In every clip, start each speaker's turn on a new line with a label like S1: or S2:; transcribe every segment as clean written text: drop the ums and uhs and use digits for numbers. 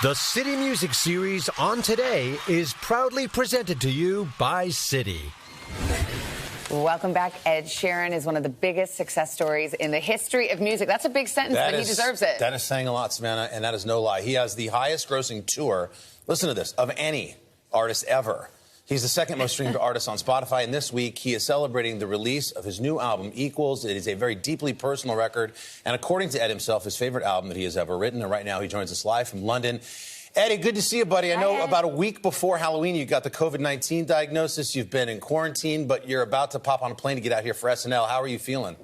S1: The City Music Series on Today is proudly presented to you by City.
S2: Welcome back. Ed Sheeran is one of the biggest success stories in the history of music. That's a big sentence, but he deserves it.
S3: That is saying a lot, Savannah, and that is no lie. He has the highest grossing tour, listen to this, of any artist ever. He's the second most streamed artist on Spotify, and this week he is celebrating the release of his new album, Equals. It is a very deeply personal record, and according to Ed himself, his favorite album that he has ever written. And right now he joins us live from London. Eddie, good to see you, buddy. I know about a week before Halloween you got the COVID-19 diagnosis. You've been in quarantine, but you're about to pop on a plane to get out here for SNL. How are you feeling?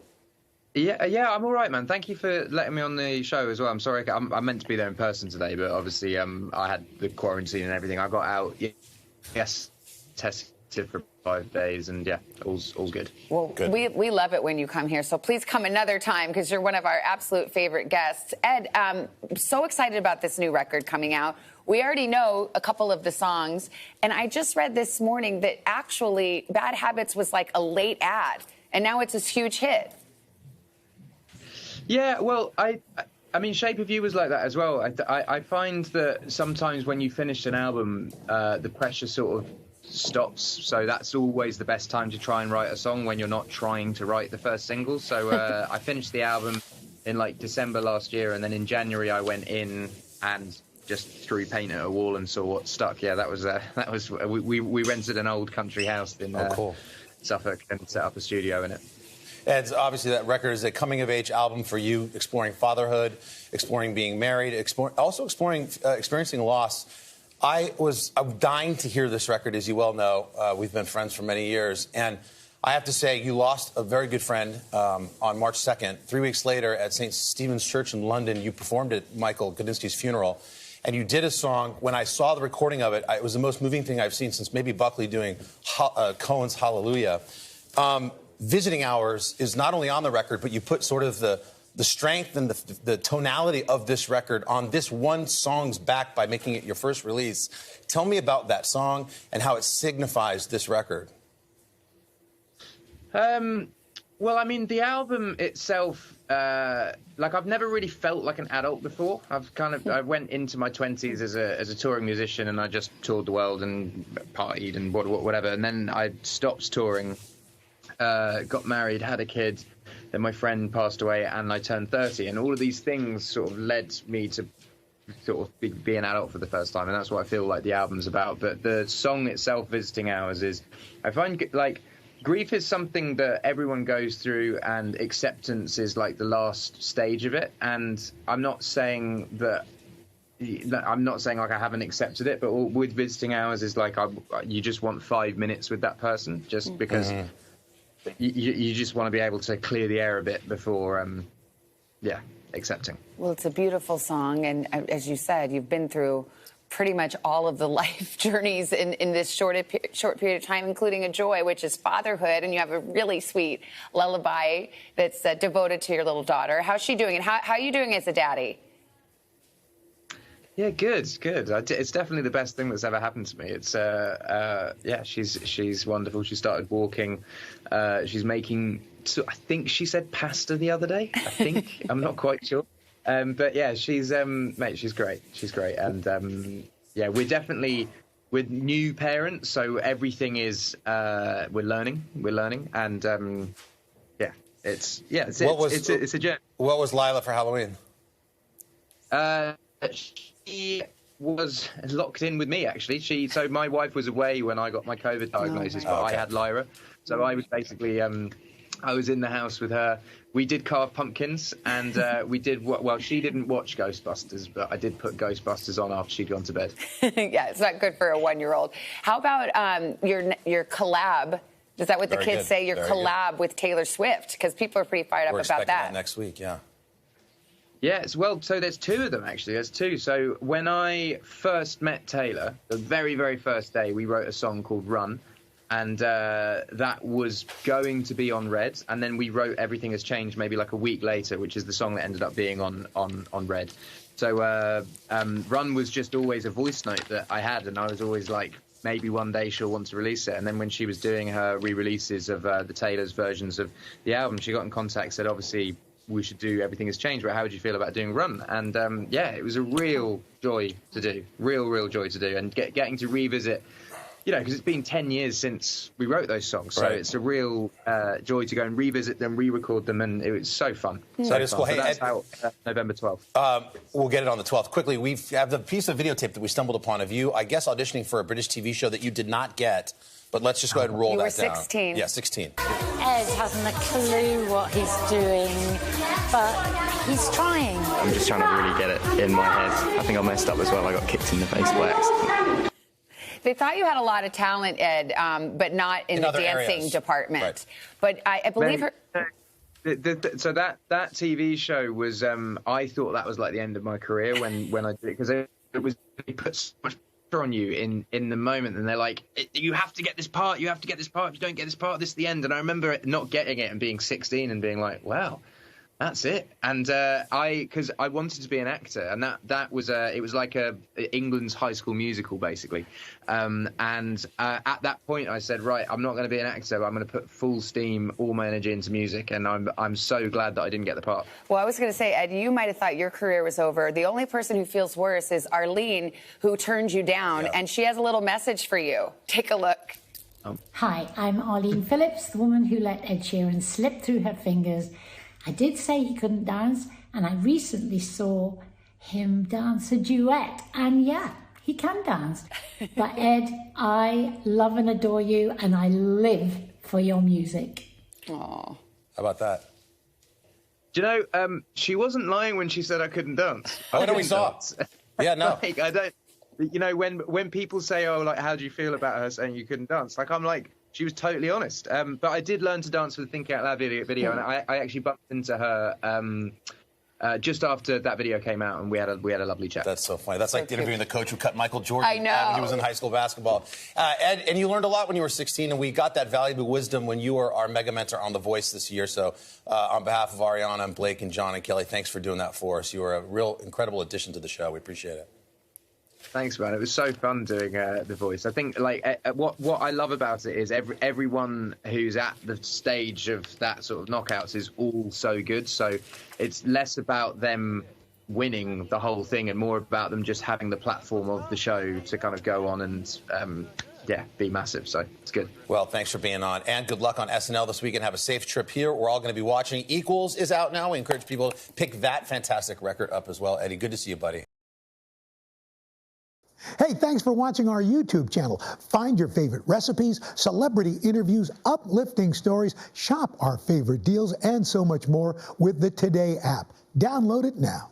S4: Yeah, I'm all right, man. Thank you for letting me on the show as well. I'm sorry, I meant to be there in person today, but obviously I had the quarantine and everything. I got out, yes, tested for 5 days, and yeah, all's good.
S2: Well, good. We love it when you come here, so please come another time because you're one of our absolute favorite guests. Ed, I'm so excited about this new record coming out. We already know a couple of the songs, and I just read this morning that actually Bad Habits was like a late ad, and now it's this huge hit.
S4: Yeah, well, I mean, Shape of You was like that as well. I find that sometimes when you finish an album, the pressure sort of stops. So that's always the best time to try and write a song, when you're not trying to write the first single. So I finished the album in like December last year, and then in January I went in and just threw paint at a wall and saw what stuck. Yeah, that was we rented an old country house in Suffolk and set up a studio in it.
S3: Ed, obviously that record is a coming-of-age album for you, exploring fatherhood, exploring being married, also exploring experiencing loss. I'm dying to hear this record, as you well know. We've been friends for many years, and I have to say you lost a very good friend on March 2nd. 3 weeks later, at St. Stephen's Church in London, you performed at Michael Gudinski's funeral, and you did a song. When I saw the recording of it, it was the most moving thing I've seen since maybe Buckley doing Cohen's Hallelujah. Visiting Hours is not only on the record, but you put sort of the strength and the tonality of this record on this one song's back by making it your first release. Tell me about that song and how it signifies this record.
S4: Well, I mean, the album itself, like I've never really felt like an adult before. I went into my 20s as a touring musician, and I just toured the world and partied and whatever. And then I stopped touring, got married, had a kid. Then my friend passed away, and I turned 30, and all of these things sort of led me to sort of be an adult for the first time, and that's what I feel like the album's about. But the song itself, Visiting Hours, is, I find, like, grief is something that everyone goes through, and acceptance is like the last stage of it. And I'm not saying like I haven't accepted it, but with Visiting Hours is like you just want 5 minutes with that person, just because. Mm-hmm. You just want to be able to clear the air a bit before, accepting.
S2: Well, it's a beautiful song, and as you said, you've been through pretty much all of the life journeys in this short period of time, including a joy, which is fatherhood, and you have a really sweet lullaby that's devoted to your little daughter. How's she doing, and how are you doing as a daddy?
S4: Yeah, good. It's definitely the best thing that's ever happened to me. It's she's wonderful. She started walking. She's making, I think she said pasta the other day. I think I'm not quite sure. But yeah, she's she's great. She's great, and we're new parents, so everything is we're learning, and it's a journey.
S3: What was Lila for Halloween?
S4: She was locked in with me, actually. So my wife was away when I got my COVID diagnosis, but I had Lyra. So I was basically, I was in the house with her. We did carve pumpkins, and we did, well, she didn't watch Ghostbusters, but I did put Ghostbusters on after she'd gone to bed.
S2: Yeah, it's not good for a 1-year-old. How about your collab? Is that what the kids say? Your collab with Taylor Swift? Because people are pretty fired up about that.
S3: We're expecting that next week, yeah.
S4: Yes, well, so there's 2 of them, actually. There's 2. So when I first met Taylor, the very, very first day, we wrote a song called Run, and that was going to be on Red, and then we wrote Everything Has Changed maybe like a week later, which is the song that ended up being on Red. So Run was just always a voice note that I had, and I was always like, maybe one day she'll want to release it. And then when she was doing her re-releases of the Taylor's versions of the album, she got in contact, said, obviously, we should do Everything Has Changed, but how would you feel about doing Run? And yeah, it was a real joy to do, real joy to do, and getting to revisit, you know, because it's been 10 years since we wrote those songs, so it's a real joy to go and revisit them, re-record them, and it was so fun.
S3: That is cool.
S4: So
S3: Hey,
S4: that's
S3: Ed,
S4: out November 12th.
S3: We'll get it on the 12th. Quickly, we have the piece of videotape that we stumbled upon of you, I guess, auditioning for a British TV show that you did not get. But let's just go ahead and roll that down.
S2: You were 16.
S3: Yeah, 16.
S5: Ed hasn't a clue what he's doing, but he's trying.
S6: I'm just trying to really get it in my head. I think I messed up as well. I got kicked in the face by accident.
S2: They thought you had a lot of talent, Ed, but not in the dancing department.
S3: Right.
S2: But I believe her.
S4: So that TV show was, I thought that was like the end of my career when I did it, because it was, they put so much pressure on you in the moment, and they're like, you have to get this part, you have to get this part, if you don't get this part, this is the end. And I remember not getting it and being 16 and being like, wow, that's it. And because I wanted to be an actor, and that was it was like England's High School Musical, basically. And at that point, I said, right, I'm not going to be an actor, but I'm going to put full steam, all my energy into music. And I'm so glad that I didn't get the part.
S2: Well, I was going to say, Ed, you might have thought your career was over. The only person who feels worse is Arlene, who turned you down, and she has a little message for you. Take a look.
S5: Hi, I'm Arlene Phillips, the woman who let Ed Sheeran slip through her fingers. I did say he couldn't dance, and I recently saw him dance a duet, and yeah, he can dance. But Ed, I love and adore you, and I live for your music.
S2: Aww.
S3: How about that?
S4: Do you know, she wasn't lying when she said I couldn't dance.
S3: Oh, no, we saw. Yeah, no.
S4: Like, I don't, you know, when people say, oh, like, how do you feel about her saying you couldn't dance? Like, I'm like, she was totally honest. But I did learn to dance for the Think Out Loud video, and I actually bumped into her just after that video came out, and we had a lovely chat.
S3: That's so funny. That's like interviewing the coach who cut Michael Jordan
S2: I know.
S3: when he was in high school basketball. Ed, and you learned a lot when you were 16, and we got that valuable wisdom when you were our mega mentor on The Voice this year. So on behalf of Ariana and Blake and John and Kelly, thanks for doing that for us. You were a real incredible addition to the show. We appreciate it.
S4: Thanks, man. It was so fun doing The Voice. I think, like, what I love about it is everyone who's at the stage of that sort of knockouts is all so good. So it's less about them winning the whole thing and more about them just having the platform of the show to kind of go on and, yeah, be massive. So it's good.
S3: Well, thanks for being on. And good luck on SNL this weekend. Have a safe trip here. We're all going to be watching. Equals is out now. We encourage people to pick that fantastic record up as well. Eddie, good to see you, buddy.
S7: Hey, thanks for watching our YouTube channel. Find your favorite recipes, celebrity interviews, uplifting stories, shop our favorite deals, and so much more with the Today app. Download it now.